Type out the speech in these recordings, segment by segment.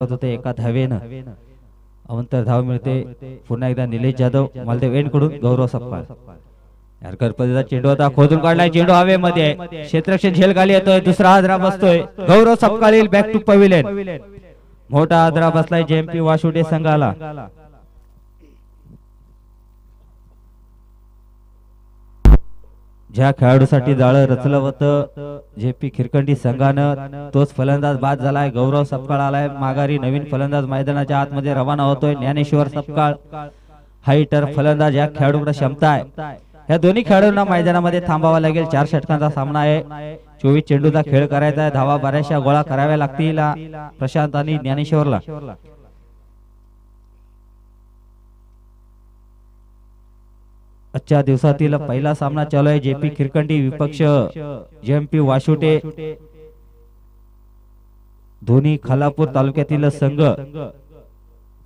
होते एका धावेनं अवंतर धाव मिळते पुन्हा एकदा निलेश जाधव मालदेव एंड कडून गौरव सपकाळ यारकर पद्धतीचा चेंडू होता खोदून काढलाय चेंडू हवेमध्ये क्षेत्ररक्षण झेल खाली येतोय दुसरा आदरा बसतोय गौरव सपकाळ येईल बॅक टू पवेलियन मोठा आदरा बसलाय जेएमपी वाशुटे संघाला ज्या खेळाडूसाठी जाळं रचलं होतं जेपी खिरकंडी संघानं तोच फलंदाज बाद झालाय गौरव सपकाळ आलाय माघारी नवीन फलंदाज मैदानाच्या आतमध्ये रवाना होतोय ज्ञानेश्वर सपकाळ हाईटर फलंदाज या खेळाडूकडे क्षमता आहे या दोन्ही खेळाडूंना मैदानामध्ये थांबावा लागेल 4 षटकांचा सामना आहे 24 चेंडूचा खेळ करायचा आहे धावा बऱ्याचशा गोळा कराव्या लागतील प्रशांत आणि ज्ञानेश्वरला आजच्या दिवसातील पहिला सामना चालू आहे जेपी खिरकंडी विपक्ष जेएमपी वाशुटे दोन्ही खालापूर तालुक्यातील संघ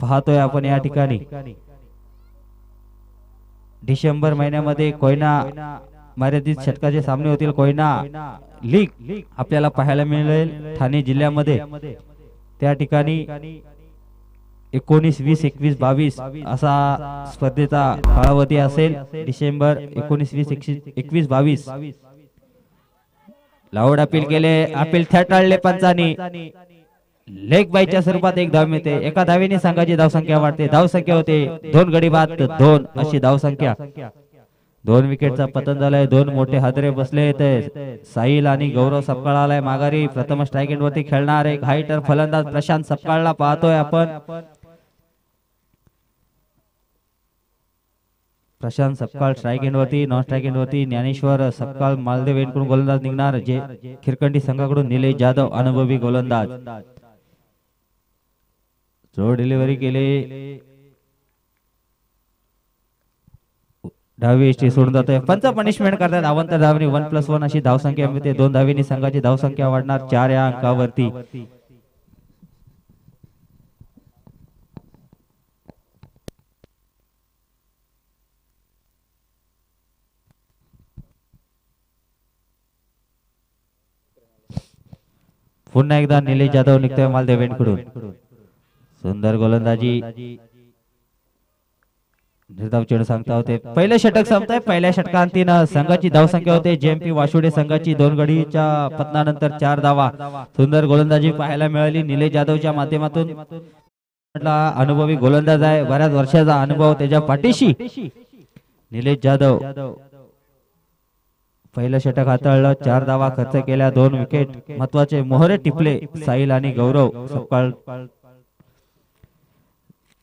पाहतोय आपण या ठिकाणी डिसेंबर महिन्यामध्ये कोयना मर्यादित षटकाचे सामने होतील कोयना लीग आपल्याला पाहायला मिळेल ठाणे जिल्ह्यामध्ये त्या ठिकाणी 19, 20, 21, 22 असा स्पर्धेचा कालावधी असेल डिसेंबर 19, 20, 21, 22 लावड अपील केले अपील थेटाळले पंचांनी लेग बायच्या स्वरूपात एक धाव मिळते एका धावेने संघाची धावसंख्या वाढते धावसंख्या होते 2 गडी बाद 2 अशी धावसंख्या 2 विकेटचा पतन झालाय 2 मोठे हादरे बसले साहिल आणि गौरव सपकाळ आलाय माघारी प्रथम स्ट्राइक एंड वरती खेळणार एक हाईटर फलंदाज प्रशांत सपकाळला पाहतोय आपण प्रशांत सपकाळ स्ट्राइक एंड वरती नॉन स्ट्राइक एंड वरती ज्ञानेश्वर सपकाळ मालदेव एंड कडून गोलंदाज निघणार जे खिरकंडी संघाकडून निलेश जाधव अनुभवी गोलंदाज थ्रो डिलिव्हरी केले डावी एसटी सोडून जातोय पंच पनिशमेंट करतात अवंतर धावनी 1+1 अशी धावसंख्या मिळते 2 धावींनी संघाची धावसंख्या वाढणार 4 या अंकावरती पुन्हा एकदा निलेश जाधव निघतोय मालदेव एंड कडून सुंदर गोलंदाजी निर्धाव चेंडू सांगता होते पहिले षटक संपताय पहिल्या षटकांतीन संघाची धावसंख्या होते जेएमपी वाशुडे संघाची 2 गडीच्या पतनानंतर 4 धावा सुंदर गोलंदाजी पाहायला मिळाली निलेश जाधवच्या माध्यमातून अनुभवी गोलंदाज आहे बऱ्याच वर्षाचा अनुभव त्याच्या पाठीशी निलेश जाधव पहिलं षटक हाताळलं 4 धावा खर्च केल्या 2 विकेट महत्वाचे मोहरे टिपले साहिल आणि गौरव सपकाळ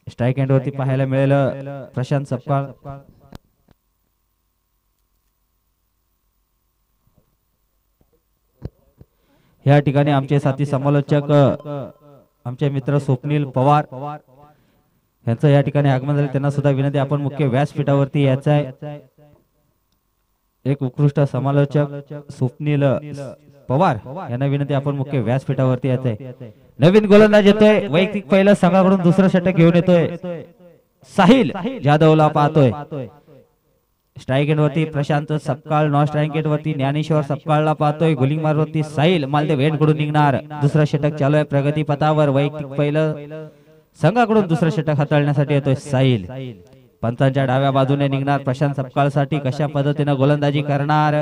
स्ट्राइक एंड वरती पाहायला मिळेल प्रशांत सपकाळ या ठिकाणी आमचे साथी समालोचक आमचे मित्र स्वप्नील पवार यांचं या ठिकाणी आगमन झाले त्यांना सुद्धा विनंती आपण मुख्य व्यासपीठावरती यायचं आहे एक उत्कृष्ट समालोचक स्वप्नील पवार यांना विनंती आपण मुख्य व्यासपीठावरती यायचंय नवीन गोलंदाज येतोय वैयक्तिक पहिलं संघाकडून दुसरं षटक घेऊन येतोय साहिल जाधवला पाहतोय स्ट्राइक एंड वरती Prashant Sapkal non strike end वरती ज्ञानेश्वर सपकाळला पाहतोय गोलिंग मार वरती साहिल मालदेव एंड कडून निघणार दुसरं षटक चालू आहे प्रगती पथावर वैयक्तिक पहिलं संघाकडून दुसरं षटक हाताळण्यासाठी येतोय साहिल पंचांच्या डाव्या बाजूने निघणार प्रशांत सपकाळ साठी कशा पद्धतीने गोलंदाजी करणार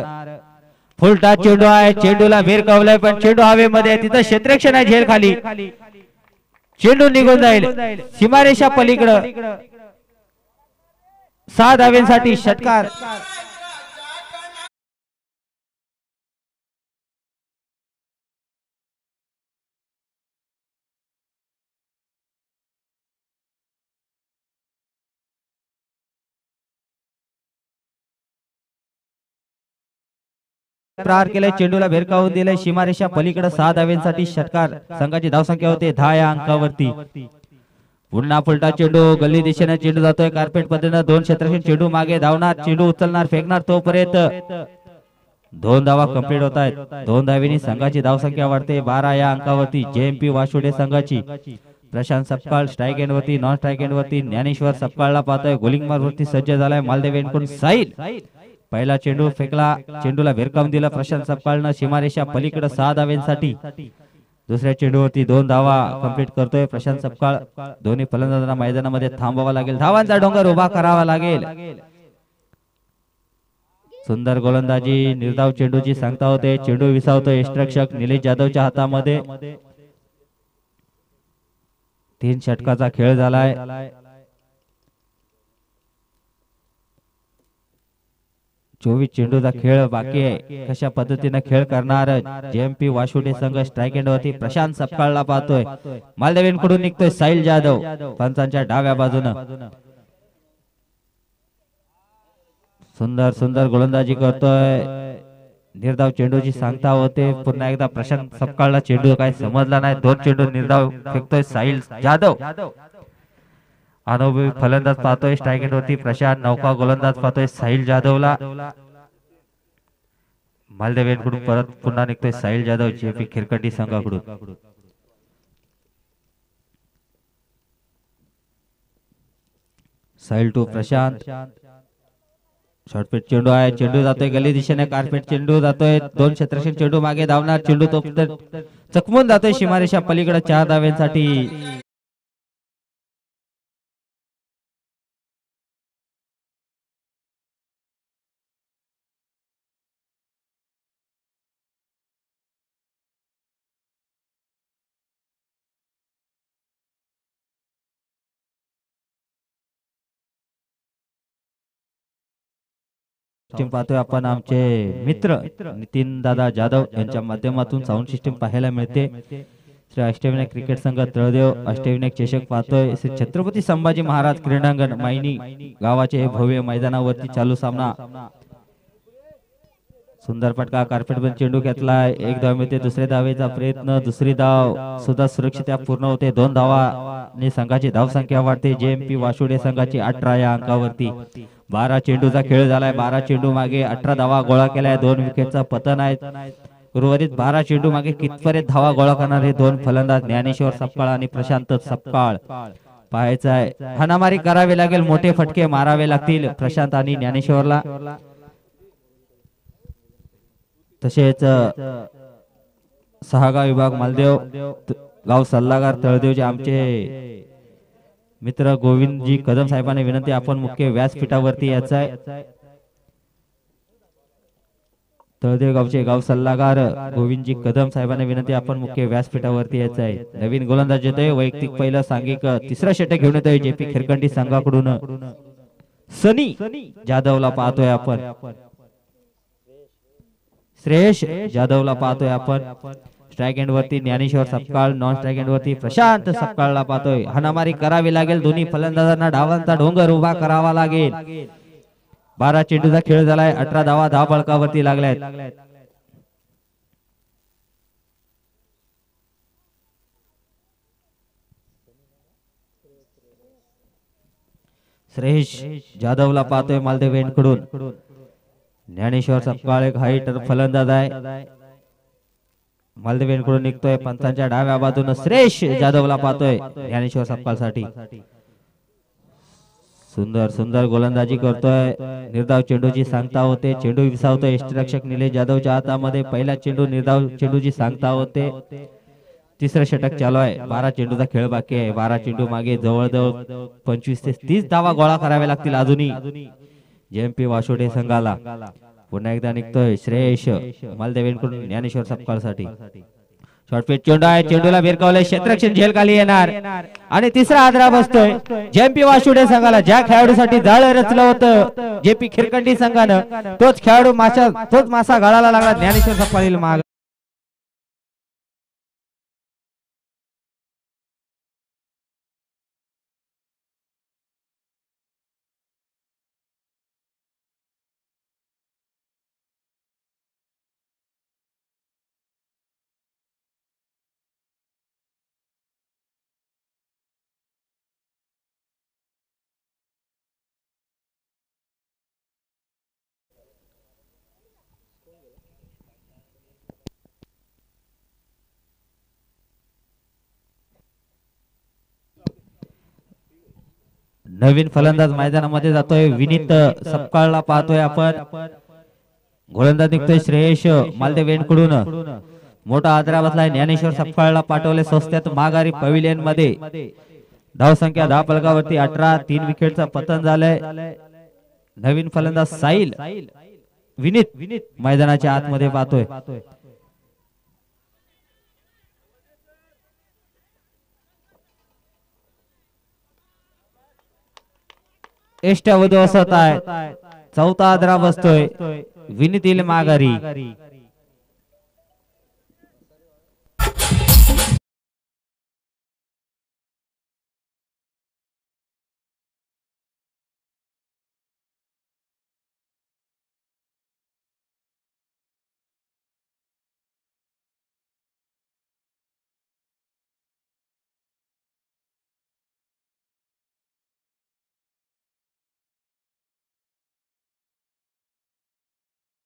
फुल टच चेंडू आहे चेंडूला भिरकावलाय पण चेंडू हवेमध्ये तिथं क्षेत्ररक्षण आहे झेल खाली चेंडू निघून जाईल सीमारेषा पलीकडे 6 धावेंसाठी षटकार प्रहार केलाय चेंडूला भिरकावून दिलाय सीमारेषा पलीकडे 6 धावेंसाठी षटकार संघाची धावसंख्या होते 10 या अंकावरती पुन्हा फुलटा चेंडू गल्ली दिशेने चेंडू जातोय कार्पेट पद्धतीने 2 क्षेत्ररक्षण चेंडू मागे धावणार चेंडू उचलणार फेकणार तोपर्यंत 2 धावा कंप्लीट होत आहेत 2 धावेंनी संघाची धावसंख्या वाढते 12 या अंकावरती जेएमपी वाशुडे संघाची प्रशांत सपकाळ स्ट्राइक एंड वरती नॉन स्ट्राइक एंड वरती ज्ञानेश्वर सपकाळला पाहतोय गोलिंग मार वरती सज्ज झालाय मालदेव एंड कडून साहिल पहिला चेंडू फेकला चेंडूला भिरकावून दिला प्रशांत सपकाळनं सीमारेषा पलीकडे 6 धावेंसाठी दुसऱ्या चेंडूवरती 2 धावा कंप्लीट करतोय प्रशांत सपकाळ. दोन्ही फलंदाजांना मैदानामध्ये थांबावा लागेल, धावांचा डोंगर उभा करावा लागेल. सुंदर गोलंदाजी, निर्धाव चेंडूची सांगता होते. चेंडू विसावतो यष्टिरक्षक निलेश जाधवच्या हातामध्ये. 3 षटकाचा खेळ झालाय. चोवीस चेंडूचा खेळ बाकी आहे. कशा पद्धतीने खेळ करणार जेएमपी वाशुडे संघ. स्ट्राइक एंड वरती प्रशांत सपकाळला पाहतोय. मालदेवींकडून निघतोय साहिल जाधव पंचांच्या डाव्या बाजूनं. सुंदर सुंदर गोलंदाजी करतोय. निर्धाव चेंडूची सांगता होते. पुन्हा एकदा प्रशांत सपकाळला चेंडू काय समजला नाही. 2 चेंडू निर्धाव फेकतोय साहिल जाधव. अनुभवी फलंदाज पाहतोय स्ट्राइक एंड वरती प्रशांत. नौका गोलंदाज पाहतोय साहिल जाधवला. मालदेवींकडून परत पुन्हा निघतोय साहिल जाधव जेपी खिरकंडी संघाकडून. साहिल टू प्रशांत. शॉर्टपिच चेंडू आहे. चेंडू जातोय गली दिशेने. कार्पेट चेंडू जातोय. 2 क्षेत्ररक्षण चेंडू मागे धावणार. चेंडू तो चकमून जातोय सीमारेषा पलीकडे 4 धाव्यांसाठी. सिस्टीम पाहतोय आपण आमचे मित्र नितीन दादा जाधव यांच्या माध्यमातून साऊंड सिस्टीम पाहायला मिळते. श्री अष्टविनायक क्रिकेट संघ तळदेव अष्टविनायक चषक पाहतोय. श्री छत्रपती संभाजी महाराज क्रीडांगण मायनी गावाचे हे भव्य मैदानावरती चालू सामना. सुंदर फटका. कार्पेट बंद चेंडू घेतलाय. 1 धाव मिळते. दुसऱ्या धावेचा प्रयत्न. दुसरी धाव सुद्धा सुरक्षित पूर्ण होते. 2 धावांनी संघाची धाव संख्या वाढते. जेएमपी वाशुडे संघाची 18 या अंकावरती. 12 चेंडूचा खेळ झालाय. 12 चेंडू मागे 18 धावा गोळा केलाय. 2 विकेटचा पतन आहे. उर्वरित 12 चेंडू मागे कितपर्यंत धावा गोळा करणार हे 2 फलंदाज ज्ञानेश्वर सपकाळ आणि प्रशांत सपकाळ पाहायचा आहे. हाणामारी करावी लागेल. मोठे फटके मारावे लागतील प्रशांत आणि ज्ञानेश्वरला. तसेच सहागाव विभाग मालदेव गाव सल्लागार तळदेवचे आमचे मित्र गोविंदजी कदम साहेबांना विनंती आपण मुख्य व्यासपीठावरती यायचं आहे. तळदेव गावचे गाव सल्लागार गोविंदजी कदम साहेबांना विनंती आपण मुख्य व्यासपीठावरती यायचं आहे. नवीन गोलंदाज येतोय. वैयक्तिक पहिलं सांघिक 3रं षटक घेऊन येतोय जेपी खिरकंडी संघाकडून. सनी जाधवला पाहतोय आपण. श्रेयश जाधवला पाहतोय आपण. स्ट्राइक एंड वरती Dnyaneshwar Sapkal. Non strike end वरती प्रशांत सपकाळला पाहतोय. हाणामारी करावी लागेल. दोन्ही फलंदाजांना डावांचा डोंगर उभा करावा लागेल. 12 चेंडूचा खेळ झालाय. 18 धावा धाव फलकावरती लागल्यात. श्रेयश जाधवला पाहतोय मालदेवींकडून. ज्ञानेश्वर सपकाळ एक हाईटर फलंदाज आहे. मालदेवींकडून निघतोय पंचांच्या डाव्या बाजूने. श्रेयश जाधवला पाहतोय ज्ञानेश्वर सपकाळ साठी. सुंदर सुंदर गोलंदाजी करतोय. निर्धाव चेंडूची सांगता होते. चेंडू विसावतोय यष्टिरक्षक निलेश जाधवच्या हातामध्ये. पहिला चेंडू निर्धाव चेंडूची सांगता होते. 3रं षटक चालू आहे. 12 चेंडूचा खेळ बाकी आहे. 12 चेंडू मागे जवळजवळ 25 ते 30 धावा गोळा कराव्या लागतील अजूनही जेएमपी वाशोडे संघाला. पुन्हा एकदा निघतोय श्रेयश मालदेवींकडून ज्ञानेश्वर सपकाळ साठी. शॉर्टपिच चेंडू आहे. चेंडूला भिरकावले. क्षेत्ररक्षण झेल खाली येणार आणि 3रा आदरा बसतोय जेएमपी वाशुडे संघाला. ज्या खेळाडूसाठी जाळं रचलं होतं जेपी खिरकंडी संघानं तोच खेळाडू तोच मासा गळाला लागला. ज्ञानेश्वर सपकाळील माग. नवीन फलंदाज मैदानामध्ये जातोय. विनीत सपकाळला पाहतोय आपण. गोलंदाज निघतोय श्रेयश मालदेवींकडून. मोठा आदरा बसलाय. ज्ञानेश्वर सपकाळला पाठवले स्वस्त्यात माघारी पवेलियन मध्ये. धाव संख्या 10 फलकावरती 18. 3 विकेटचा पतन झालंय. नवीन फलंदाज साहिल विनीत मैदानाच्या आतमध्ये पाहतोय. एष्ट्या वधू असत आहे. चौथा आदरा बसतोय. विनीत येईल माघारी.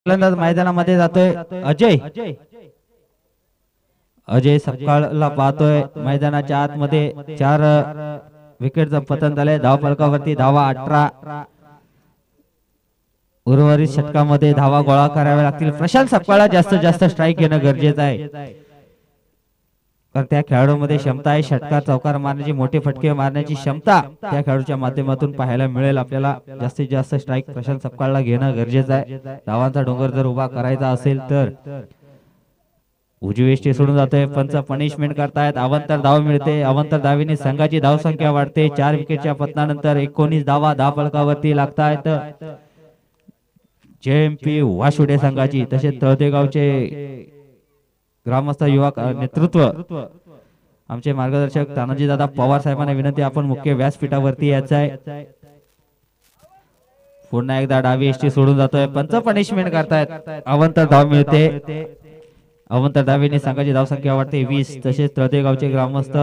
फलंदाज मैदानामध्ये जातोय अजय सपकाळला पाहतोय. मैदानाच्या आतमध्ये 4 विकेटचं पतन झालंय. धाव फलकावरती धावा 18. उर्वरित षटकामध्ये धावा गोळा कराव्या लागतील. प्रशांत सपकाळला जास्तीत जास्त स्ट्राईक घेणं गरजेचं आहे, कारण त्या खेळाडूमध्ये क्षमता आहे. षटकार चौकार मारण्याची, मोठे फटके मारण्याची क्षमता त्या खेळाडूच्या माध्यमातून पाहायला मिळेल आपल्याला. जास्तीत जास्त स्ट्राईक प्रशांत सपकाळला घेणं गरजेचं आहे. धावांचा डोंगर जर उभा करायचा असेल तर. उजवी एष्टी सोडून जातोय. पंच पनिशमेंट करतायत. अवंतर धाव मिळते. अवंतर धावीने संघाची धाव संख्या वाढते. 4 विकेटच्या पतनानंतर 19 धावा 10 फलकावरती लागतायत. JMP वाशुडे संघाची, तसेच तळदेगावचे ग्रामस्थ युवा नेतृत्व आमचे मार्गदर्शक तानाजी दादा पवार साहेबांना विनंती, आपण मुख्य व्यासपीठावरती यायचं आहे. पुन्हा एकदा डावी एष्टी सोडून जातोय. पंच पनिशमेंट करतायत. अवंतर धाव मिळते. अवंतर धावीने संघाची धाव संख्या वाढते 20. तसेच तळदेगावचे ग्रामस्थ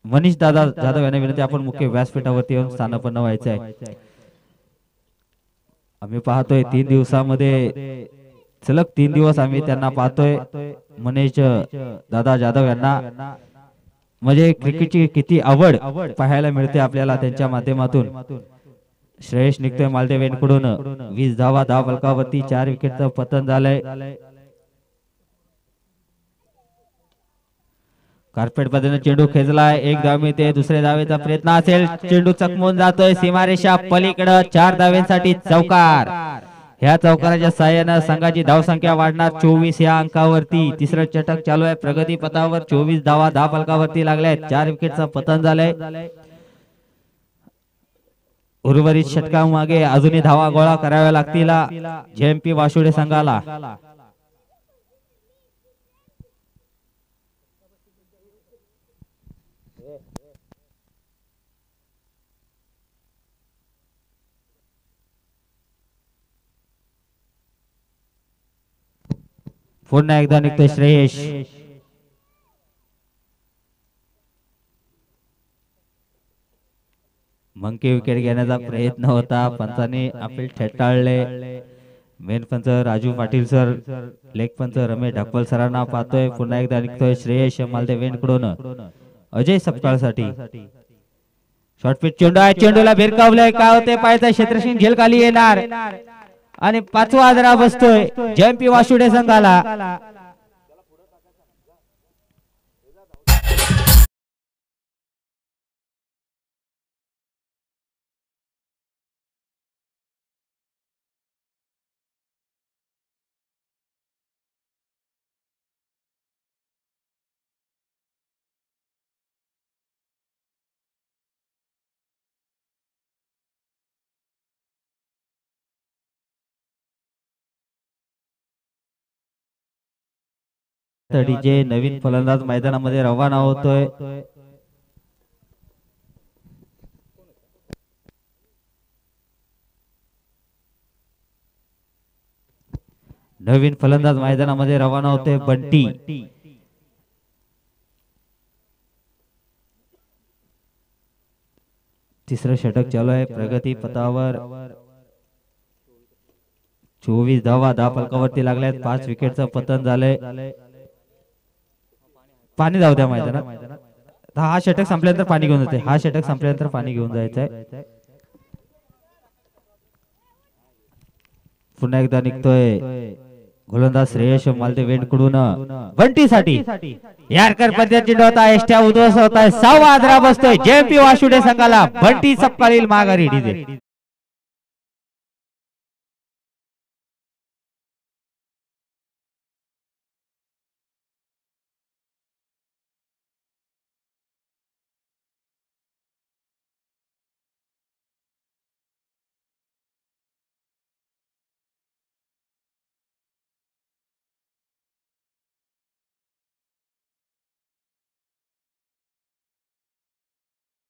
मनीष दादा जाधव यांना विनंती, आपण मुख्य व्यासपीठावरती येऊन स्थानापन्न व्हायचं आहे. आम्ही पाहतोय 3 दिवसामध्ये सलग 3 दिवस आम्ही त्यांना पाहतोय. मनीष दादा जाधव यांना म्हणजे क्रिकेटची किती आवड पाहायला मिळते आपल्याला त्यांच्या माध्यमातून. श्रेयश निघतोय मालदेव यांकडून. 20 धावा 10 फलकावरती 4 विकेटचं पतन झालंय. कार्पेट पद्धतीने चेंडू खेचलाय. 1 धाव मिळते. दुसऱ्या धावेचा प्रयत्न असेल. चेंडू चकमून जातोय सीमारेषा पलीकडे. 4 धावेंसाठी चौकार. ह्या चौकाराच्या साहाय्याने संघाची धाव संख्या वाढणार 24 या अंकावरती. तिसरं षटक चालू आहे प्रगती पथावर. 24 धावा 10 फलकावरती लागल्या. 4 विकेटचं पतन झालंय. उर्वरित षटकामागे अजूनही धावा गोळा कराव्या लागतील JMP वाशुडे संघाला. पुन्हा एकदा निघतोय श्रेयश. मंकी विकेट घेण्याचा प्रयत्न होता, पंचांनी अपील ठेठाळले. मेन पंच राजू पाटील सर, लेग पंच रमेश ढाकवल सरांना पाहतोय. पुन्हा एकदा निघतोय श्रेयश मालदेव यांकडून अजय सपकाळ साठी. शॉर्ट पिच चेंडू आहे. चेंडूला भिरकावलंय. काय होते पाहायचं. क्षेत्रक्षण झेल खाली येणार आणि 5वा आदरा बसतोय JMP वाशुडे संघाला. तडीजे नवीन फलंदाज मैदानामध्ये रवाना होतोय. नवीन फलंदाज मैदानामध्ये रवाना होते बंटी. तिसरं षटक चालू आहे प्रगती पथावर. 24 धावा 10 फलकावरती लागल्यात. 5 विकेटचं पतन झालंय. पाणी जाऊ द्या मैदानात. हा षटक संपल्यानंतर पाणी घेऊन जाते. हा षटक संपल्यानंतर पाणी घेऊन जायचंय. पुन्हा एकदा निघतोय गोलंदाज श्रेयश मालदेवेंकडून बंटीसाठी यारकर पद्धतीची चेंडू होता एष्ट्या उद्ध्वस्त होत आहे 6वा आदरा बसतोय जेएमपी वाशुडे संघाला बंटी सपकाळील माघारी डीजे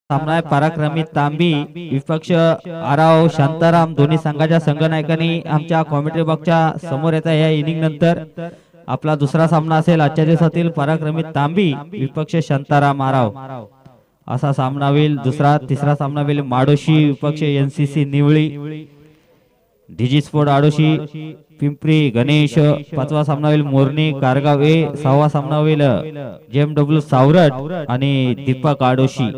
सामना पराक्रमी तांबी विपक्ष आराव शांताराम दोन्ही संघाच्या संघनायकांनी आमच्या कॉमेंट्री बॉक्सच्या समोर येता या इनिंग नंतर आपला दुसरा सामना असेल आजच्या दिवसातील पराक्रमी तांबी विपक्ष शांताराम आराव असा सामना होईल तिसरा सामना होईल माडोशी विपक्ष एनसीसी निवळी डीजी स्पोर्ट आडोशी पिंपरी गणेश पाचवा सामना होईल मोरणी कारगाव ए 6वा सामना होईल जेएमडब्ल्यू सावरट आणि दीपक आडोशी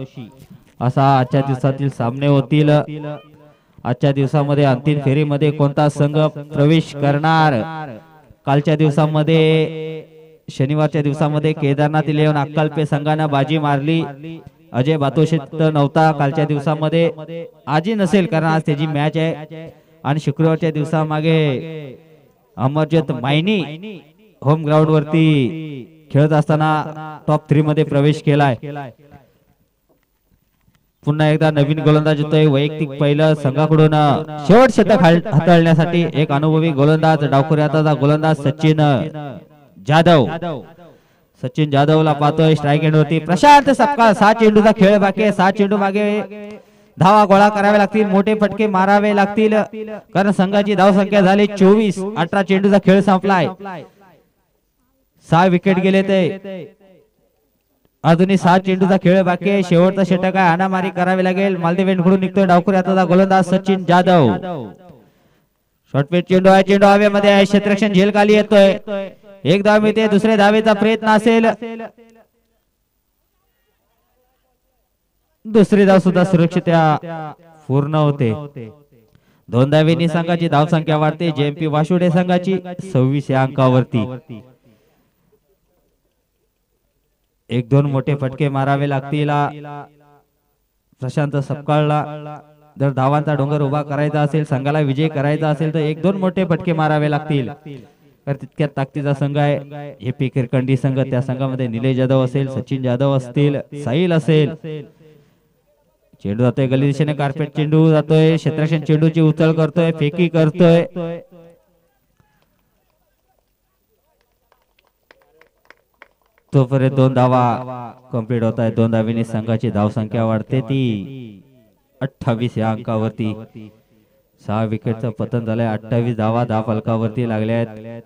असा आजच्या दिवसातील सामने होतील आजच्या दिवसामध्ये अंतिम फेरीमध्ये कोणता संघ प्रवेश करणार कालच्या दिवसामध्ये शनिवारच्या दिवसामध्ये केदारनाथ 11 अक्कलपे संघाने बाजी मारली अजय बातोशेत नव्हता कालच्या दिवसामध्ये आजही नसेल कारण आज त्याची मॅच आहे आणि शुक्रवारच्या दिवसामागे अमरजोत मायनी होम ग्राउंड वरती खेळत असताना टॉप 3 मध्ये प्रवेश केलाय पुन्हा एकदा नवीन गोलंदाज येतोय वैयक्तिक पहिलं संघाकडून शेवट शतक हाताळण्यासाठी एक अनुभवी गोलंदाज डावखुऱ्याचा गोलंदाज सचिन जाधवला पाहतोय स्ट्राइक एंड वरती प्रशांत सपकाळ 6 चेंडूचा खेळ बाकी आहे 6 चेंडू मागे धावा गोळा करावे लागतील मोठे फटके मारावे लागतील कारण संघाची धाव संख्या झाली 24 18 चेंडूचा खेळ संपलाय 6 विकेट गेले ते अजूनही 7 चेंडूचा खेळ बाकी आहे शेवटचा षटक आहे हाणामारी करावी लागेल मालदेवेंकडून निघतोय डावखुऱ्याचा गोलंदाज सचिन जाधव शॉर्टपिच चेंडू आहे चेंडू हवेमध्ये आहे क्षेत्ररक्षण झेल खाली येतोय एक धाव मिळते दुसऱ्या धावेचा प्रयत्न असेल दुसरी धाव सुद्धा सुरक्षित पूर्ण होते 2 धावेंनी संघाची धाव संख्या वाढते जेएमपी वाशुडे संघाची 26 या अंकावरती 1-2 मोठे फटके मारावे लागतील प्रशांत सपकाळला जर धावांचा डोंगर उभा करायचा असेल संघाला विजय करायचा असेल तर 1-2 मोठे फटके मारावे लागतील तर तितक्या ताकदीचा संघ आहे एपी किरकंडी संघ त्या संघामध्ये निलेश जाधव असेल सचिन जाधव असतील साहिल असेल चेंडू जातोय गली दिशेने कार्पेट चेंडू जातोय क्षेत्ररक्षण चेंडूची उचल करतोय फेकी करतोय तोपर्यंत 2 धावा कंप्लीट होत आहे 2 धावेने संघाची धाव संख्या वाढते ती 28 या अंकावरती 6 विकेटचं पतन झालंय 28 धावा 10 फलकावरती लागल्या आहेत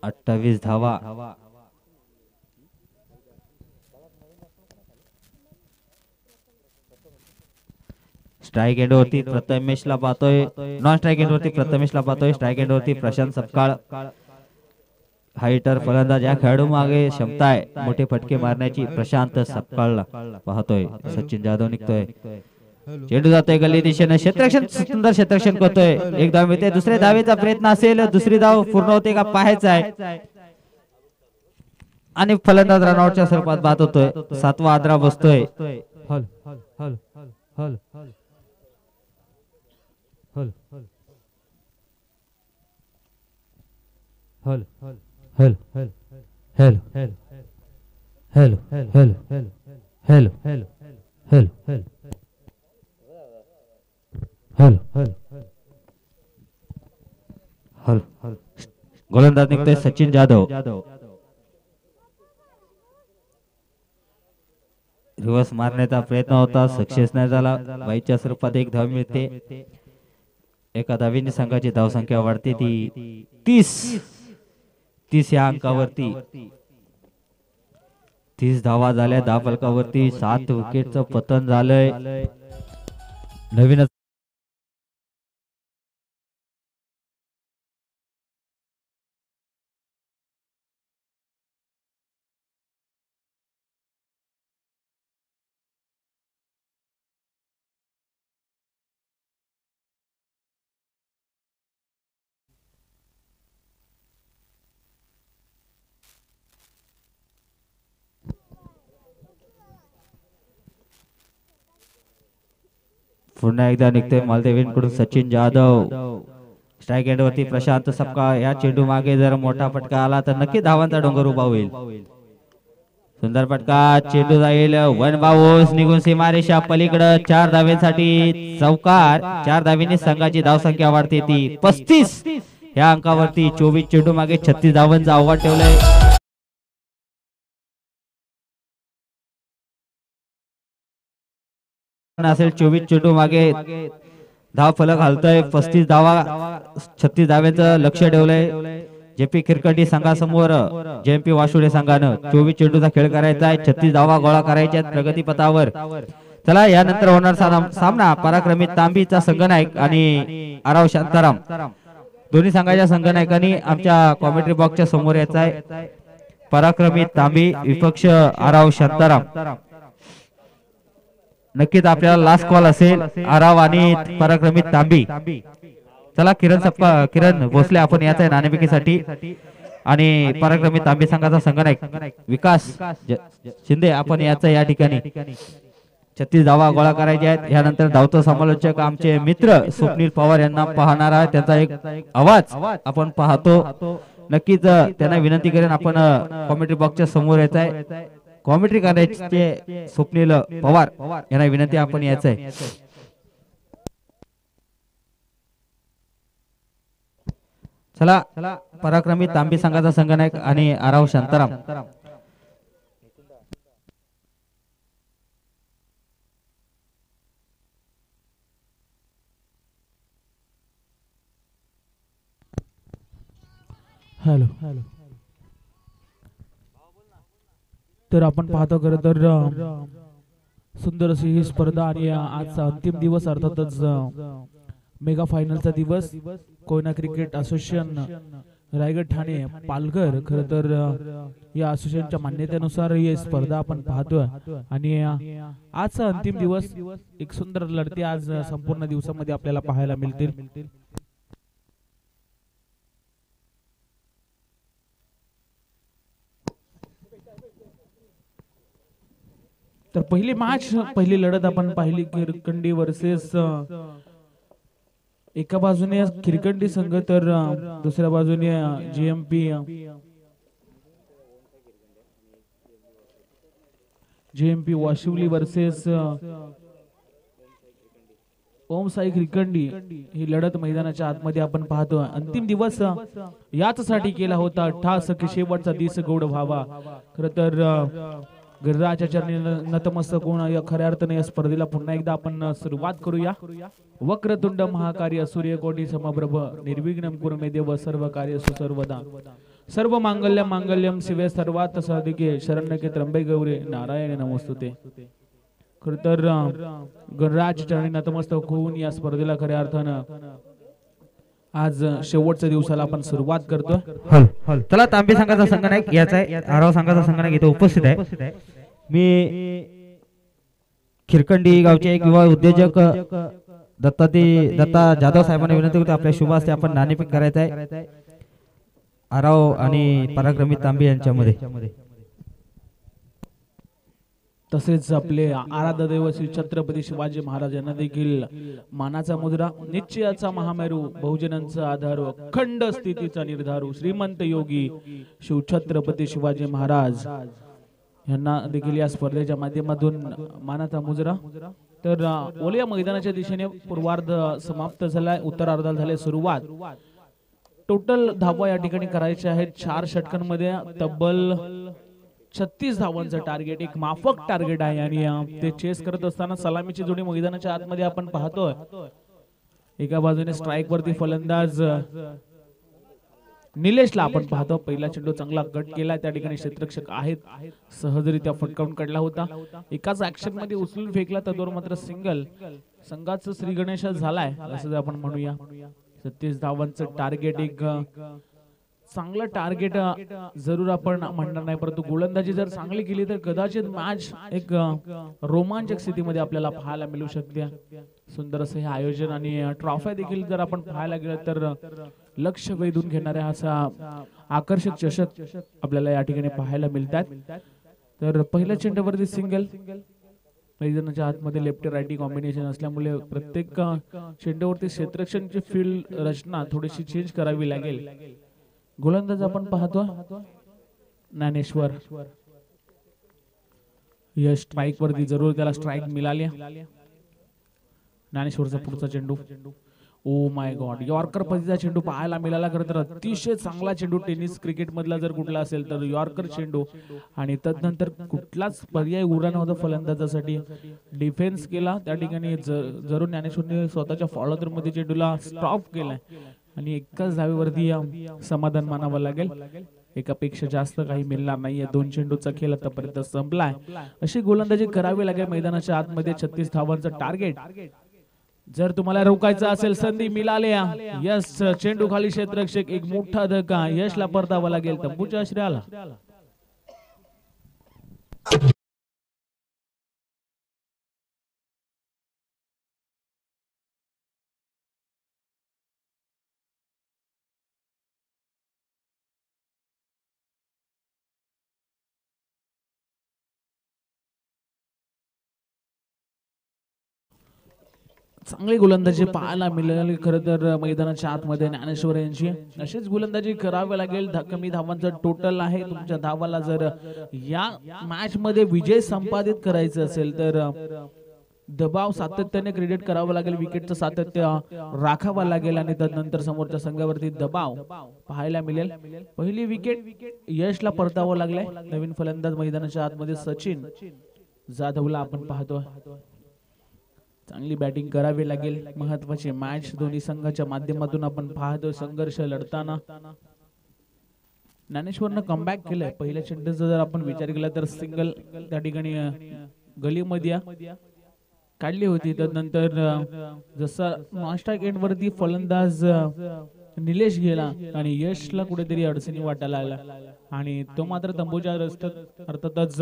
28 धावा स्ट्राइक एंड वरती प्रथमेशला पाहतोय नॉन स्ट्राइक एंड वरती प्रथमेशला पाहतोय स्ट्राइक एंड वरती प्रशांत सपकाळ हायटर फलंदाज या खेळाडू मागे क्षमता आहे मोठे फटके मारण्याची प्रशांत सपकाळला पाहतोय सचिन जाधव निघतोय चेंडू जातोय गल्ली दिशेने क्षेत्ररक्षण सुंदर क्षेत्ररक्षण करतोय एक धाव मिळते दुसऱ्या धावेचा प्रयत्न असेल दुसरी धाव पूर्ण होते का पाहायचं आहे आणि फलंदाज रनआउटच्या स्वरूपात बाद होतोय 7वा आदरा बसतोय हल हल हल हल हल हल हल हल हल हल हल हल हल हल हल हल हल हल हल गोलंदाज निघतोय सचिन जाधव रिवर्स मारण्याचा प्रयत्न होता सक्सेस नाही झाला बाईच्या स्वरूपात एक धाव मिळते एका धावेने संघाची धाव संख्या वाढते ती 30 या अंकावरती 30 धावा झाल्या 10 फलकावरती 7 विकेटचं पतन झालंय नवीन पुन्हा एकदा निघते मालदेवींकडून सचिन जाधव. स्ट्राइक एंड वरती प्रशांत सपकाळ. या चेंडू मागे जर मोठा फटका आला तर नक्की धावांचा डोंगर उभा होईल. सुंदर फटका. चेंडू जाईल वन बाउंस निघून सीमारेषा पलीकडे. 4 धावेसाठी चौकार. 4 धावेंनी संघाची धावसंख्या वाढते ती 35. या अंकावरती 24 चेंडू मागे 36 धावांचं आव्हान ठेवलंय. असेल 24 चेंडू मागे धाव फलक हलतोय. 35 धावा 36 धाव्यांचं लक्ष ठेवलंय. जेपी खिरकंडी संघासमोर जेएमपी वाशुडे संघानं 24 चेंडूचा खेळ करायचा आहे. 36 धावा गोळा करायच्या प्रगती पथावर. चला यानंतर होणार सामना पराक्रमी तांबीचा संघनायक आणि आराव शांताराम. दोन्ही संघाच्या संघनायकांनी आमच्या कॉमेंट्री बॉक्सच्या समोर यायचा आहे. पराक्रमी तांबी विपक्ष आराव शांताराम. नक्कीच आपल्याला लास्ट कॉल असेल आराव आणि पराक्रमी तांबी. चला किरण भोसले आपण याचा आहे नाणेफेकीसाठी. आणि पराक्रमी तांबी संघाचा संघनायक विकास शिंदे आपण याचा या ठिकाणी 36 धावा गोळा करायचे आहेत. यानंतर धावतो समालोचक आमचे मित्र स्वप्नील पवार यांना पाहणार आहे. त्याचा एक आवाज आपण पाहतो. नक्कीच त्यांना विनंती करेन आपण कॉमेंट्री बॉक्सच्या समोर येत आहे. कॉमेंट्री करायचे स्वप्नील पवार यांना विनंती आपण यायचं आहे. चला पराक्रमी तांबी संघाचा संघनायक आणि आराव शांताराम. हॅलो. तर आपण पाहतो खरं तर सुंदर अशी ही स्पर्धा आणि आजचा अंतिम दिवस अर्थातच मेगा फायनलचा दिवस. कोयना क्रिकेट असोसिएशन रायगड ठाणे पालघर खरं तर या असोसिएशनच्या मान्यतेनुसार ही स्पर्धा आपण पाहतोय. आणि आजचा अंतिम दिवस एक सुंदर लढती आज संपूर्ण दिवसामध्ये आपल्याला पाहायला मिळतील. तर पहिली मॅच पहिली लढत आपण पाहिली खिरकंडी वर्सेस एका बाजूने खिरकंडी संघ तर दुसऱ्या बाजूने जेएमपी वाशिवली वर्सेस ओम साई खिरकंडी ही लढत मैदानाच्या आतमध्ये आपण पाहतो. अंतिम दिवस याचसाठी केला होता ठास की शेवटचा दिवस गौड व्हावा. खर तर गिरिराजच्या चरणी नतमस्तक होऊन या खऱ्या अर्थाने या स्पर्धेला पुन्हा एकदा आपण सुरुवात करूया. वक्रतुंड महाकार्य सूर्यकोटी समप्रभ निर्विघ्नं कुरु मे देव सर्व कार्य सुसर्वदा. सर्व मांगल्यम मांगल्यम शिवे सर्वात साधिके शरण्यके त्र्यंबके गौरी नारायण नमोस्तुते. खरं तर गिरिराजच्या चरणी नतमस्तक होऊन या स्पर्धेला खऱ्या अर्थानं आज शेवटच्या दिवसाला आपण सुरुवात करतो. चला तांबे संघाचा संघनायक याचा आहे. आराव संघाचा संघनायक इथे उपस्थित आहे. मी खिरकंडी गावचे एक युवा उद्योजक दत्ता जाधव साहेबांना विनंती करतो आपल्या शुभ हस्ते आपण नाणेफेक करायचं आहे आराव आणि पराक्रमी तांबे यांच्यामध्ये. तसेच आपले आराध्य दैव श्री छत्रपती शिवाजी महाराज यांना देखील मानाचा मुद्रा निश्चयाचा महामेरू बहुजनांचा आधार अखंड स्थितीचा निर्धारू श्रीमंत योगी शिव छत्रपती शिवाजी महाराज यांना देखील या स्पर्धेच्या माध्यमातून मानाचा मुद्रा. तर ओलिया मैदानाच्या दिशेने पूर्वार्ध समाप्त झालाय. उत्तरार्धाला झाले सुरुवात. टोटल धावा या ठिकाणी करायचे आहेत 4 षटकांमध्ये. तब्बल 36 धावांचं टार्गेट एक माफक टार्गेट आहे. आणि ते चेस करत असताना सलामीची जोडी मैदानाच्या आतमध्ये आपण पाहतोय. एका बाजूने स्ट्राइक वरती फलंदाज निलेशला आपण पाहतो. पहिला चेंडू चांगला कट केला. त्या ठिकाणी क्षेत्ररक्षक आहेत सहजरित्या फटकावून काढला होता. एकाच ऍक्शन मध्ये उचलून फेकला तर मात्र सिंगल. संघाचं श्री गणेश झालाय असं आपण म्हणूया. 36 धावांचं टार्गेट एक चांगलं टार्गेट जरूर आपण म्हणणार नाही, परंतु गोलंदाजी जर चांगली केली तर कदाचित मॅच एक रोमांचक स्थितीमध्ये आपल्याला पाहायला मिळू शकते. सुंदर असं हे आयोजन आणि ट्रॉफ्या देखील जर आपण पाहायला गेलं तर लक्ष वेधून घेणाऱ्या असा आकर्षक चषक आपल्याला या ठिकाणी पाहायला मिळतात. तर पहिल्या चेंडूवरती सिंगल मैदानाच्या आतमध्ये लेफ्ट राईटी कॉम्बिनेशन असल्यामुळे प्रत्येक चेंडूवरती क्षेत्ररक्षणची फील्ड रचना थोडीशी चेंज करावी लागेल. गोलंदाज आपण पाहतो ज्ञानेश्वर. यश स्ट्राइक वरती जरूर त्याला स्ट्राइक मिळाली. ज्ञानेश्वरचा पुढचा चेंडू. ओ माय गॉड, यॉर्कर पद्धतीचा चेंडू पाहायला मिळाला. खरं तर अतिशय चांगला चेंडू टेनिस क्रिकेट मधला जर कुठला असेल तर यॉर्कर चेंडू. आणि तदनंतर कुठलाच पर्याय उरला नव्हता फलंदाजासाठी. डिफेन्स केला त्या ठिकाणी. जरूर ज्ञानेश्वरने स्वतःच्या फॉलोअर मध्ये चेंडूला स्टॉप केलाय आणि एकाच धावेवरती समाधान मानावं लागेल. एकापेक्षा जास्त काही मिळणार नाहीये. 2 चेंडूचा खेळ आतापर्यंत संपलाय. अशी गोलंदाजी करावी लागेल मैदानाच्या आतमध्ये. 36 धावांचं टार्गेट जर तुम्हाला रोखायचं असेल. संधी मिळाली. यस, चेंडू खाली क्षेत्ररक्षक. एक मोठा धक्का. यशला परतावा लागेल तंबूच्या आश्रयाला. चांगली गोलंदाजी पाहायला मिळाली खरं तर मैदानाच्या आतमध्ये ज्ञानेश्वर यांची. अशीच गोलंदाजी करावी लागेल. कमी धावांचं टोटल आहे. तुमच्या धावाला जर या मॅच मध्ये विजय संपादित करायचं असेल तर दबाव सातत्याने क्रिएट करावा लागेल. विकेटचं सातत्य राखावं लागेल आणि त्यानंतर समोरच्या संघावरती दबाव पाहायला मिळेल. पहिली विकेट यशला परतावं लागलंय. नवीन फलंदाज मैदानाच्या आतमध्ये सचिन जाधवला आपण पाहतो. चांगली बॅटिंग करावी लागेल. महत्वाची मॅच दोन्ही संघाच्या माध्यमातून आपण पाहतो संघर्ष लढताना. ज्ञानेश्वरनं कमबॅक केलंय. पहिल्या चेंडूचा जर आपण विचार केला तर सिंगल त्या ठिकाणी गलीमध्ये काढली होती. त्यानंतर जसा नॉनस्ट्राइक एंड वरती फलंदाज निलेश गेला आणि यशला कुठेतरी अडचणी वाटायला आला आणि तो मात्र तंबूच्या रस्त्यात अर्थातच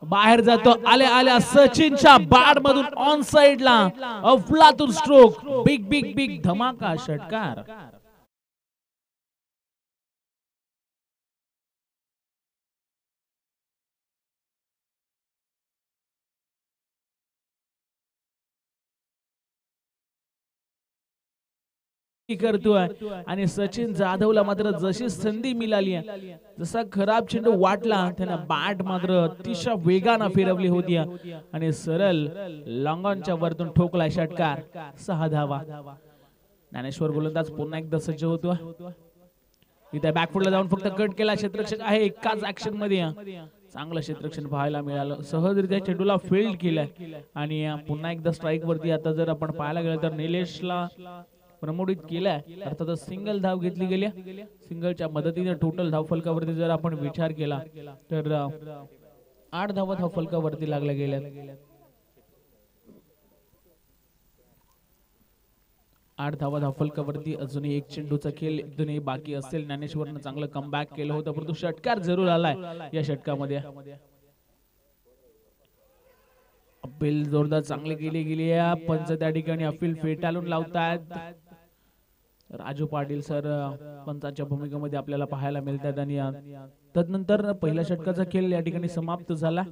बाहेर जातो. आल्या सचिनच्या बॅट मधून ऑन साइडला अफलातून स्ट्रोक. बिग बिग बिग धमाका षटकार. करतोय आणि सचिन जाधवला मात्र जशी संधी मिळाली जसा खराब चेंडू वाटला त्याने बॅट मात्र अतिशय वेगाने फिरवली होती आणि सरळ लॉंगॉनच्या वरतून ठोकला षटकार. 6 धावा. ज्ञानेश्वर गोलंदाज पुन्हा एकदा सज्ज होतो. इथे बॅकफुटला जाऊन फक्त कट केला. क्षेत्ररक्षक आहे एकाच ऍक्शन मध्ये. चांगलं क्षेत्ररक्षण पाहायला मिळालं. सहजरित्या चेंडूला फील्ड केलाय आणि पुन्हा एकदा स्ट्राइक वरती. आता जर आपण पाहायला गेलं तर निलेशला प्रमोटित केलाय. अर्थातच सिंगल धाव घेतली गेली. सिंगलच्या मदतीने टोटल धावफलकावरती जर आपण विचार केला तर 8 धावा धावफलकावरती लागल्या गेल्या. 8 धावा धावफलकावरती अजूनही एक चेंडूचा खेळ अजूनही बाकी असेल. ज्ञानेश्वरनं चांगलं कमबॅक केलं होतं परंतु षटकार जरूर आलाय या षटकामध्ये. अपील जोरदार चांगली केली गेली. पंच त्या ठिकाणी अपील फेटाळून लावतात. राजू पाटील सर पंचाच्या भूमिकेमध्ये आपल्याला पाहायला मिळतात आणि तदनंतर पहिल्या षटकाचा खेळ या ठिकाणी समाप्त झाला.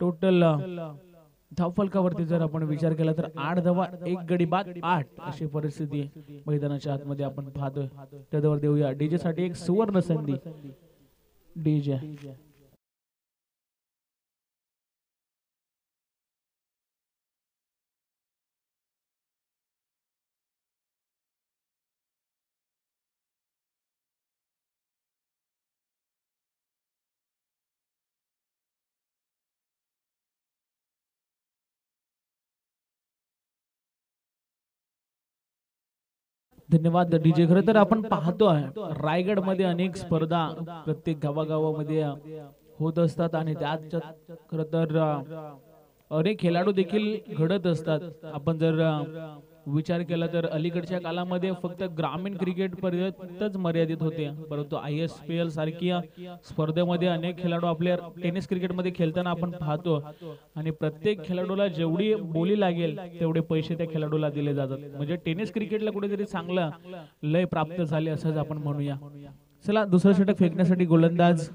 टोटल धावफलकावरती जर आपण विचार केला तर 8 धावा 1 गडी बाद 8 अशी परिस्थिती मैदानाच्या आतमध्ये आपण पाहतोय. त्यावर देऊया डीजे साठी एक सुवर्ण संधी. डीजे धन्यवाद डीजे. खरं तर आपण पाहतोय रायगड मध्ये अनेक स्पर्धा प्रत्येक गावागावामध्ये होत असतात आणि त्यात खरं तर अनेक खेळाडू देखील घडत असतात. आपण जर विचार केला तर अलीकडच्या काळामध्ये फक्त ग्रामीण क्रिकेट पर्यंतच मर्यादित होते परंतु ISPL सारख्या स्पर्धेमध्ये अनेक खेळाडू आपल्या टेनिस क्रिकेट मध्ये खेळताना आपण पाहतो आणि प्रत्येक खेळाडूला जेवढी बोली लागेल तेवढे पैसे त्या खेळाडूला दिले जातात. म्हणजे टेनिस क्रिकेटला कुठेतरी चांगलं लय प्राप्त झाले असंच आपण म्हणूया. चला दुसरं षटक फेकण्यासाठी गोलंदाज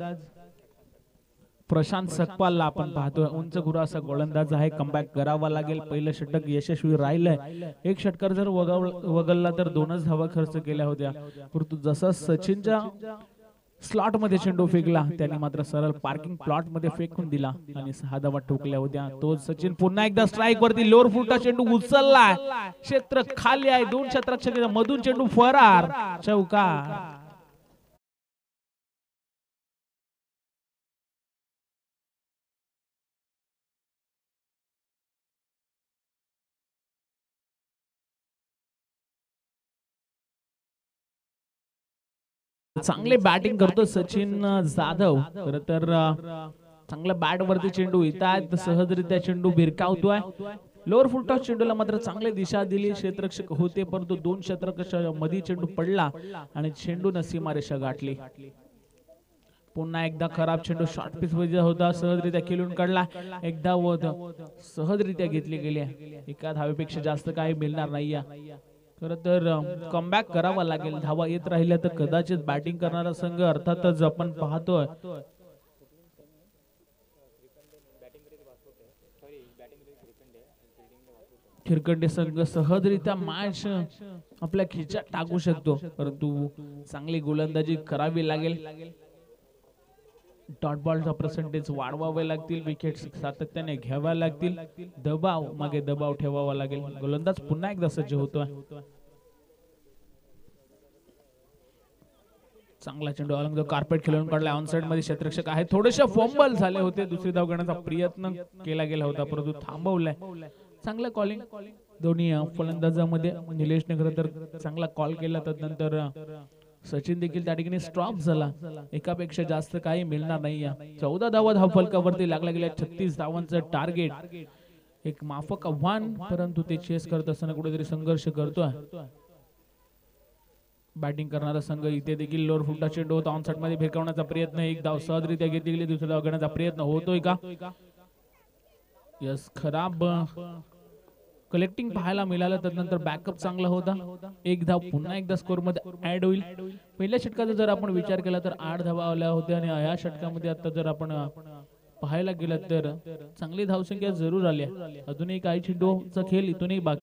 प्रशांत सकपालला आपण पाहतोय, उंच खुरा असा गोलंदाज आहे, कमबॅक करावा लागेल. पहिलं षटक यशस्वी राहिलंय. एक षटकार जर वगळला तर 2च धावा खर्च केल्या होत्या, परंतु जसा सचिनच्या स्लॉट मध्ये चेंडू फेकला त्याने मात्र सरळ पार्किंग प्लॉट मध्ये फेकून दिला आणि 6 धावा ठोकल्या होत्या. तो सचिन पुन्हा एकदा स्ट्राईक वरती, लोअर फुलटा चेंडू उचललाय, क्षेत्र खाली आहे, 2 क्षेत्ररक्षकांच्या मधून चेंडू फरार, चौकार. चांगले बॅटिंग करतो सचिन जाधव. खर तर चांगल्या बॅट वरती चेंडू येतात, सहजरित्या चेंडू भिरकावतोय. लोअर फुलटॉस चेंडूला मात्र चांगली दिशा दिली, क्षेत्ररक्षक होते परंतु 2 क्षेत्ररक्षकांच्या मध्ये चेंडू पडला आणि चेंडूने सीमारेषा गाठली. पुन्हा एकदा खराब चेंडू शॉर्ट पिच मध्ये होता, सहजरित्या खेळून काढला. एकदा सहजरित्या घेतली गेली, एका धावेपेक्षा जास्त काही मिळणार नाहीये. खरं तर कमबॅक करावा लागेल. धावा येत राहिल्या तर कदाचित बॅटिंग करणारा संघ, अर्थातच आपण पाहतोय खिरकंडे संघ सहजरित्या मॅच आपल्या खिच्यात टाकू शकतो, परंतु चांगली गोलंदाजी करावी लागेल. डॉट बॉलचा पर्सेंटेज वाढवावे लागतील, विकेट सातत्याने घ्याव्या लागतील, दबाव मागे दबाव ठेवावा लागेल. गोलंदाज पुन्हा एकदा सज्ज होतोय. चांगला चेंडू अलंग कार्पेट खेळून काढला, ऑन साइड मध्ये क्षेत्ररक्षक आहे, थोडेसे फंबल झाले होते, दुसरी धाव घेण्याचा प्रयत्न केला गेला होता परंतु थांबवलाय. चांगला कॉलिंग दोन्ही फलंदाजामध्ये. निलेशने खरं तर चांगला कॉल केला, त्यानंतर सचिन देखील त्या ठिकाणी स्टॉप झाला. एकापेक्षा जास्त काही मिळणार नाही. 14 धावा धावफलकावरती लागला गेल्या, 36 धावांचं टार्गेट, एक माफक आव्हान, परंतु ते चेस करत असताना कुठेतरी संघर्ष करतोय. बॅटिंग करणारा संघ इथे देखील लोअर फुलटा चेंडू होता, ऑनसाइड मध्ये भिरकावण्याचा प्रयत्न, एक धाव सहजरित्या घेतली गेली, दुसरी धाव घेण्याचा प्रयत्न होतोय का? यस, खराब कलेक्टिंग पाहायला मिळालं, त्यानंतर बॅकअप चांगला होता. एक धाव पुन्हा एकदा स्कोर मध्ये ऍड होईल. पहिल्या षटकाचा जर आपण विचार केला तर 8 धावा आल्या होत्या आणि या षटकामध्ये आता जर आपण पाहायला गेलं तर चांगली धावसंख्या जरूर आली. अजूनही काही चेंडूचा खेळ इथूनही बाकी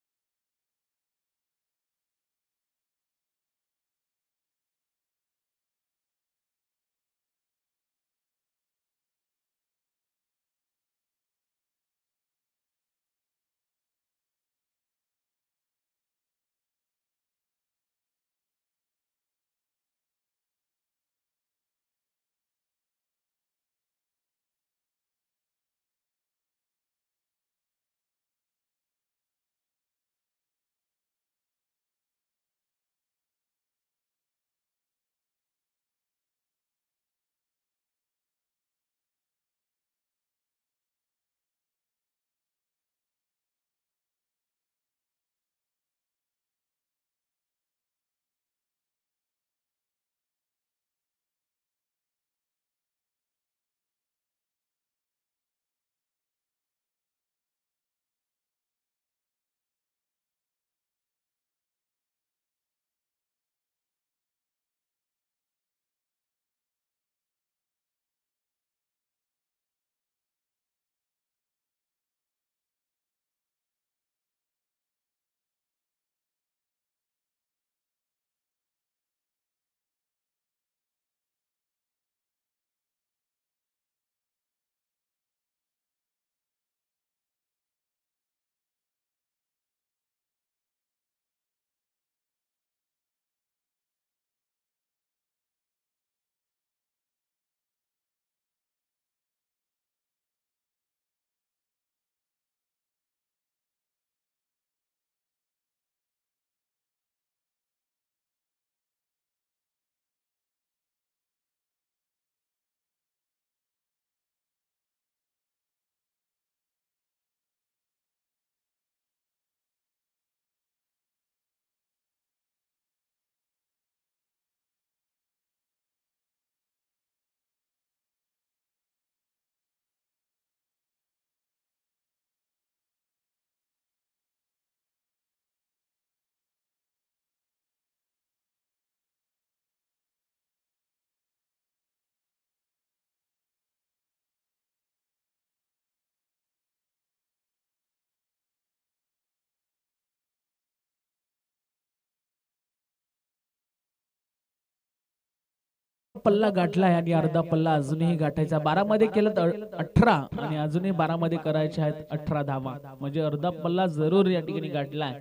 पल्ला गाठलाय आणि अर्धा पल्ला अजूनही गाठायचा. 12 मध्ये केलं तर 18 आणि अजूनही 12 मध्ये करायचे आहेत 18 धावा. म्हणजे अर्धा पल्ला जरूर या ठिकाणी गाठलाय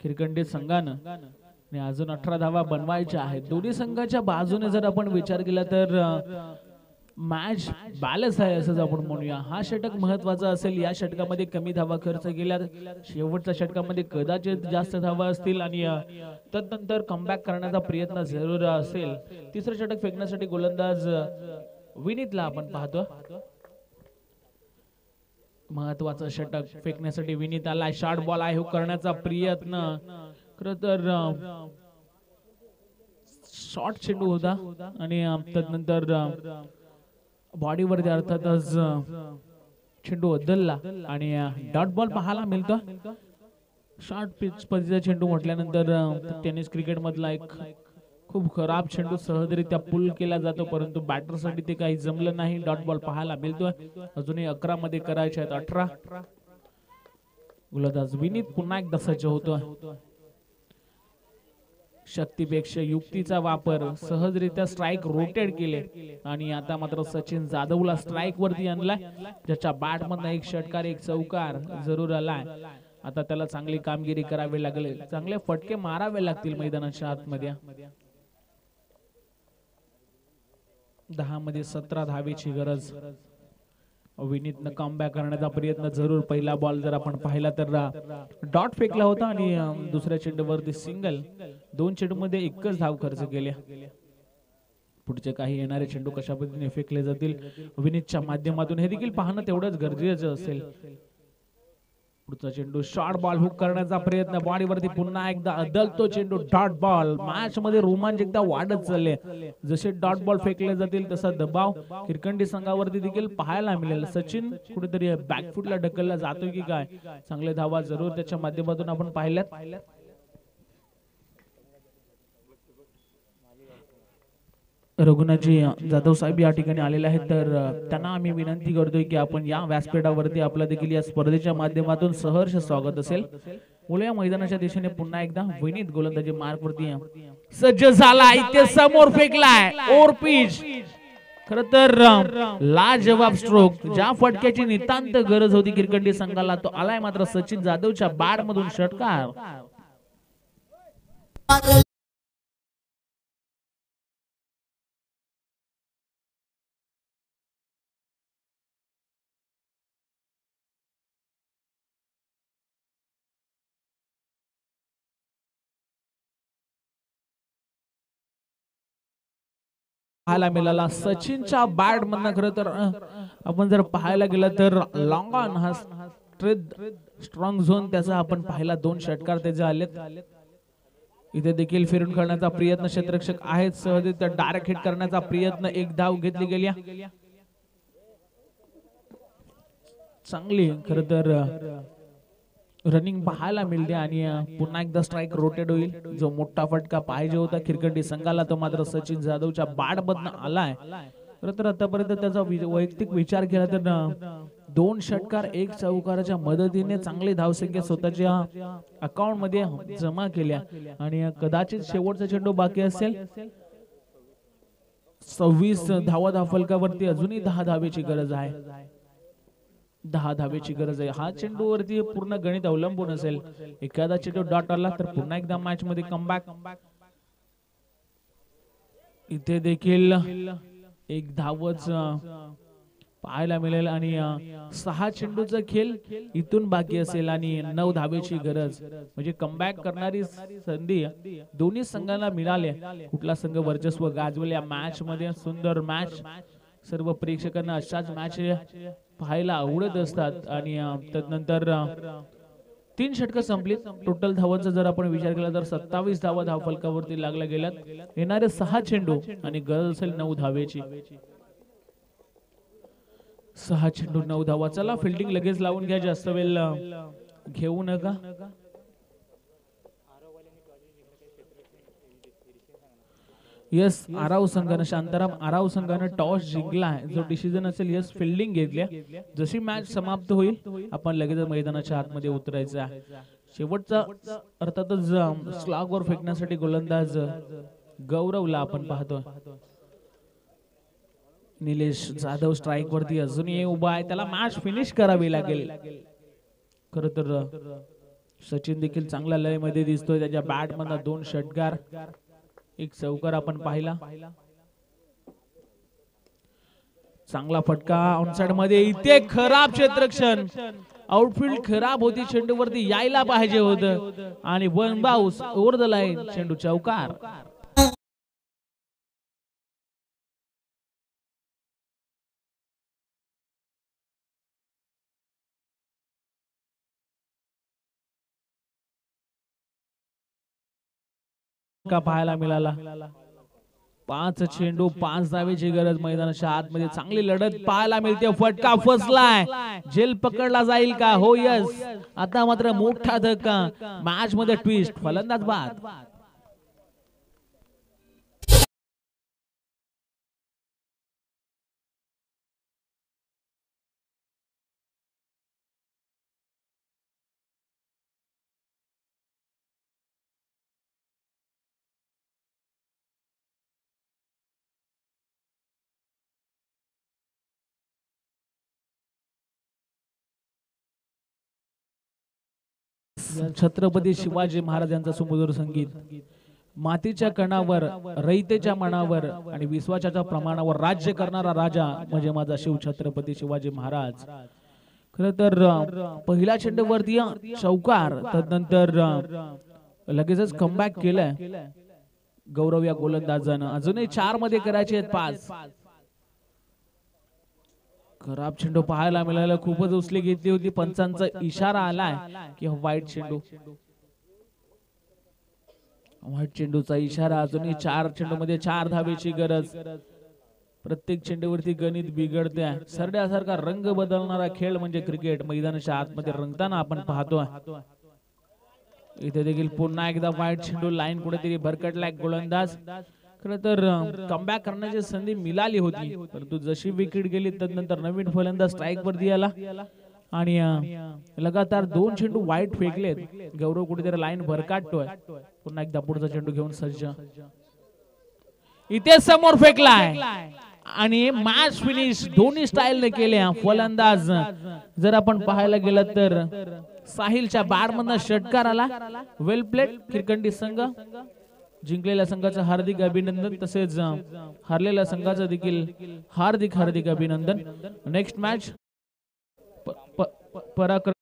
खिरकंडी संघानं आणि अजून 18 धावा बनवायच्या आहेत. दोन्ही संघाच्या बाजूने जर आपण विचार केला तर मॅच बॅलन्स आहे असंच आपण म्हणूया. हा षटक महत्वाचा असेल. या षटकामध्ये कमी धावा खर्च केल्या, शेवटच्या षटकामध्ये कदाचित जास्त धावा असतील आणि तदनंतर कमबॅक करण्याचा प्रयत्न जरूर असेल. तिसरं षटक फेकण्यासाठी गोलंदाज विनीतला आपण पाहतो. महत्वाचं षटक फेकण्यासाठी विनीत आला. शॉर्ट बॉल आहे करण्याचा प्रयत्न. खरं तर शॉर्ट चेंडू होता आणि तदनंतर बॉडीवरती अर्थातच चेंडू बदलला आणि डॉट बॉल पाहायला मिळतो. शॉर्ट पिच पद्धतीचा चेंडू म्हटल्यानंतर टेनिस क्रिकेट मधला एक खूप खराब चेंडू सहजरित्या पुल केला जातो, परंतु बॅटरसाठी ते काही जमलं नाही. डॉट बॉल पाहायला मिळतो. अजूनही 11 मध्ये करायचे आहेत 18. गोलंदाज विनीत पुन्हा एकदा सज्ज होतो. शक्तीपेक्षा युक्तीचा वापर, सहजरित्या स्ट्राइक रोटेट केले आणि आता मात्र सचिन जाधवला स्ट्राइक वरती आणलाय, ज्याच्या बॅट मधून एक षटकार एक चौकार जरूर आलाय. आता त्याला चांगली कामगिरी करावी लागेल, चांगले फटके मारावे लागतील मैदानाच्या आतमध्ये. 10 मध्ये 17 धावेची गरज. विनीतनं कमबॅक करण्याचा प्रयत्न जरूर. पहिला बॉल जर आपण पाहिला तर डॉट फेकला होता आणि दुसऱ्या चेंडूवरती सिंगल. 2 चेंडूमध्ये एकच धाव खर्च केल्या. पुढचे काही येणारे चेंडू कशा पद्धतीने फेकले जातील विनीतच्या माध्यमातून हे देखील पाहणं तेवढंच गरजेचं असेल. पुढचा चेंडू शॉर्ट बॉल हुक करण्याचा प्रयत्न. बॉडीवरती पुन्हा एकदा अदलतो चेंडू. Dot ball. मॅच मध्ये रोमांच एकदा वाढत चालले. जसे डॉट बॉल फेकले जातील तसा दबाव खिरकंडी संघावरती देखील पाहायला मिळेल. सचिन कुठेतरी बॅकफुटला ढकलला जातोय की काय. चांगले धावा जरूर त्याच्या माध्यमातून आपण पाहिल्यात. रघुनाथजी जाधव साहेब या ठिकाणी आलेले आहेत, तर त्यांना आम्ही विनंती करतोय की आपण या व्यासपीठावरती आपलं देखील या स्पर्धेच्या माध्यमातून सहर्ष स्वागत असेल. मुळे मैदानाच्या दिशेने पुन्हा एकदा विनीत गोलंदाजी मार्क वरती सज्ज झाला. इथे समोर फेकलाय ओव्हर पिच. खर तर लाजवाब स्ट्रोक. ज्या फटक्याची नितांत गरज होती खिरकंडी संघाला तो आलाय, मात्र सचिन जाधवच्या बॅट मधून षटकार. पाहायला मिळाला सचिनच्या बॅट मधनं. खरं तर आपण जर पाहायला गेलं तर लॉंग ऑन हा स्ट्रॉंग झोन त्याचा आपण पाहिला. 2 षटकार त्याचे आलेत. इथे देखील फिरून खेळण्याचा प्रयत्न क्षेत्ररक्षक आहेत. सहज डायरेक्ट हिट करण्याचा प्रयत्न. एक धाव घेतली गेली. चांगली खरं तर रनिंग पाहायला मिळते आणि पुन्हा एकदा स्ट्राइक रोटेट होईल. जो मोठा फटका पाहिजे होता खिरकंडी संघाला तो मात्र सचिन जाधवच्या बॅट मधनं आलाय. खरं तर आतापर्यंत त्याचा वैयक्तिक विचार केला तर 2 षटकार 1 चौकाराच्या मदतीने चांगली धावसंख्या स्वतःच्या अकाउंट मध्ये जमा केल्या आणि कदाचित शेवटचा चेंडू बाकी असेल. 26 धावा धावफलकावरती अजूनही 10 धावेची गरज आहे. 10 धावेची गरज आहे. हा चेंडूवरती पूर्ण गणित अवलंबून असेल. एखादा चेंडू डॉट आला तर पुन्हा एकदा मॅच मध्ये कमबॅक. इथे देखील एक धावच पाहायला मिळेल आणि 6 चेंडूचा खेळ इथून बाकी असेल आणि 9 धावेची गरज. म्हणजे कमबॅक करणारी संधी दोन्ही संघांना मिळाली. कुठला संघ वर्चस्व गाजवेल या मॅच मध्ये. सुंदर मॅच. सर्व प्रेक्षकांना अशाच मॅच पाहायला आवडत असतात आणि तदनंतर 3 षटकं संपली. टोटल धावांचा जर आपण विचार केला तर 27 धावा धावफलकावरती लागल्या गेल्यात. येणारे 6 चेंडू आणि गरज असेल 9 धावेची. 6 चेंडू 9 धावा. चला फिल्डिंग लगेच लावून घ्या, जास्त वेळ घेऊ नका. यस आराव संघानं शांताराम आराव संघानं टॉस जिंकला आहे. जो डिसिजन असेल यस फिल्डिंग घेतल्या. जशी मॅच समाप्त होईल आपण लगेच मैदानाच्या आतमध्ये उतरायचं आहे. शेवटचा अर्थातच स्लॉग वर फेकण्यासाठी गोलंदाज गौरवला आपण पाहतो. निलेश जाधव स्ट्राइक वरती अजूनही उभा आहे, त्याला मॅच फिनिश करावी लागेल. खर तर सचिन देखील चांगल्या लय मध्ये दिसतोय, त्याच्या बॅट मधला 2 षटकार, एक चौकार आपण पाहिला. चांगला फटका ऑनसाइड मध्ये, इथे खराब क्षेत्ररक्षण, आउटफील्ड खराब होती, चेंडूवरती यायला पाहिजे होतं आणि one bounce over the line, चेंडू चौकार. का पाहायला मिळाला. 5 चेंडू 5 धावेची गरज, मैदानाच्या आतमध्ये चांगली लढत पाहायला मिळते. फटका फसलाय, झेल पकडला जाईल का? हो यस. आता मात्र मोठा धक्का, मॅच मध्ये ट्विस्ट, फलंदाज बाद. छत्रपती शिवाजी महाराजांचा सुमधुर संगीत, मातीच्या कणावर, रयतेच्या मनावर आणि विश्वासाच्या प्रमाणावर राज्य करणारा राजा म्हणजे माझा शिव छत्रपती शिवाजी महाराज. खर तर पहिल्या चेंडूवरती चौकार, तदनंतर लगेचच कमबॅक केलाय गौरव या गोलंदाजानं. अजूनही 4 मध्ये करायचे आहेत 5. खराब चेंडू पाहायला मिळाला, खूपच उचली घेतली होती, पंचांचा इशारा आलाय की व्हाईट चेंडू, व्हाईट चेंडूचा इशारा. अजूनही 4 चेंडू मध्ये 4 धावेची गरज. प्रत्येक चेंडूवरती गणित बिघडते. सरड्यासारखा रंग बदलणारा खेळ म्हणजे क्रिकेट, मैदानाच्या आतमध्ये रंगताना आपण पाहतोय. इथे देखील पुन्हा एकदा व्हाईट चेंडू, लाईन कुठेतरी भरकटलाय गोलंदाज. खरं तर कमबॅक करण्याची संधी मिळाली होती, परंतु जशी विकेट गेली तदनंतर नवीन फलंदाज स्ट्राइक वरती आला आणि लगातार 2 चेंडू वाईट फेकलेत. गौरव कुठेतरी लाईन भरकाटतोय. पुन्हा एकदा पुढचा चेंडू घेऊन सज्ज, इथे समोर फेकलाय आणि मॅच फिनिश दोन्ही स्टाईलने केल्या. फलंदाज जर आपण पाहायला गेलं तर साहिलच्या बॅटमधनं षटकार आला. वेल प्लेड. खिरकंडी संघ जिंकलेल्या संघाचं हार्दिक अभिनंदन, तसेच हारलेल्या संघाचं देखील हार्दिक अभिनंदन. नेक्स्ट मॅच पराक्रम